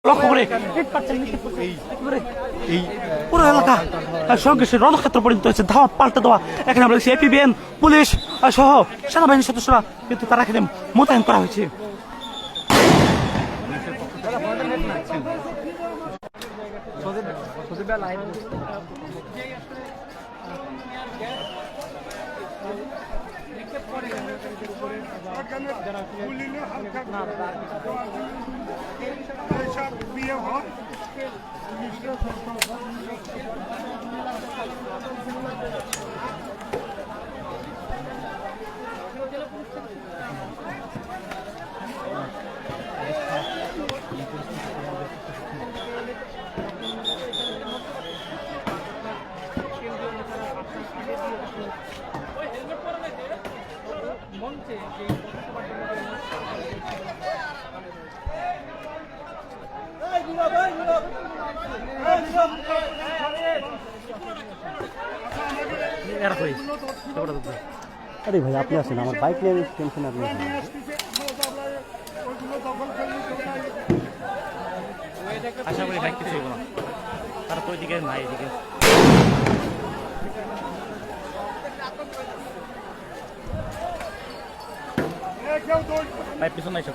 লক্ষ্য করে এই পুরো এলাকা সংঘর্ষের রণক্ষেত্র পরিণত হয়েছে। ধাওয়া পাল্টে দেওয়া, এখানে আমরা দেখছি এপিবিএন পুলিশ সহ সেনাবাহিনীর সদস্যরা কিন্তু তারা এখানে মোতায়েন করা হয়েছে। আরে ভাই আপনি আসেন, আমার বাইক নিয়ে টেনশন আপনি আশা করি বাইক কিছু হইব না, তারা তো ওইদিকে নাই, এদিকে ভাই পিছনে এসে